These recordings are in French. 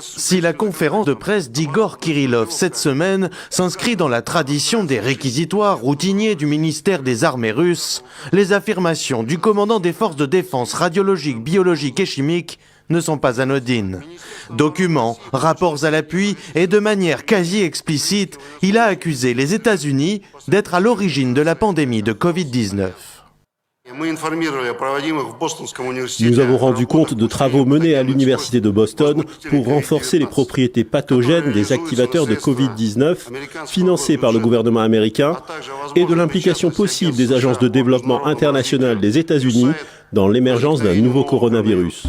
Si la conférence de presse d'Igor Kirillov cette semaine s'inscrit dans la tradition des réquisitoires routiniers du ministère des Armées russes, les affirmations du commandant des forces de défense radiologiques, biologiques et chimiques ne sont pas anodines. Documents, rapports à l'appui et de manière quasi explicite, il a accusé les États-Unis d'être à l'origine de la pandémie de Covid-19. Nous avons rendu compte de travaux menés à l'Université de Boston pour renforcer les propriétés pathogènes des activateurs de Covid-19 financés par le gouvernement américain et de l'implication possible des agences de développement internationales des États-Unis dans l'émergence d'un nouveau coronavirus.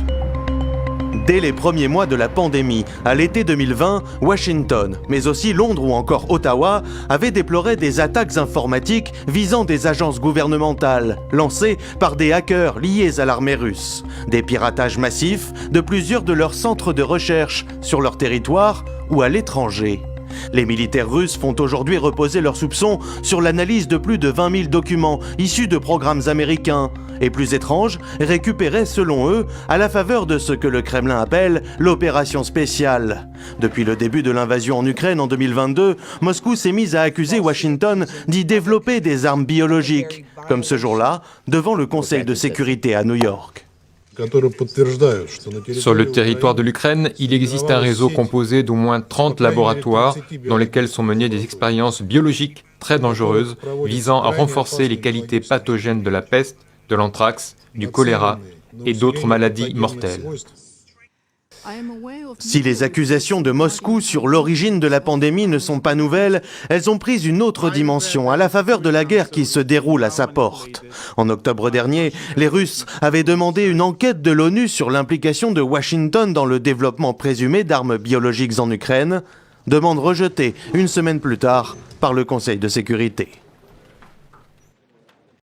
Dès les premiers mois de la pandémie, à l'été 2020, Washington, mais aussi Londres ou encore Ottawa, avaient déploré des attaques informatiques visant des agences gouvernementales, lancées par des hackers liés à l'armée russe. Des piratages massifs de plusieurs de leurs centres de recherche sur leur territoire ou à l'étranger. Les militaires russes font aujourd'hui reposer leurs soupçons sur l'analyse de plus de 20 000 documents issus de programmes américains, et plus étranges, récupérés selon eux à la faveur de ce que le Kremlin appelle l'opération spéciale. Depuis le début de l'invasion en Ukraine en 2022, Moscou s'est mis à accuser Washington d'y développer des armes biologiques, comme ce jour-là, devant le Conseil de sécurité à New York. Sur le territoire de l'Ukraine, il existe un réseau composé d'au moins 30 laboratoires dans lesquels sont menées des expériences biologiques très dangereuses visant à renforcer les qualités pathogènes de la peste, de l'anthrax, du choléra et d'autres maladies mortelles. Si les accusations de Moscou sur l'origine de la pandémie ne sont pas nouvelles, elles ont pris une autre dimension à la faveur de la guerre qui se déroule à sa porte. En octobre dernier, les Russes avaient demandé une enquête de l'ONU sur l'implication de Washington dans le développement présumé d'armes biologiques en Ukraine, demande rejetée une semaine plus tard par le Conseil de sécurité.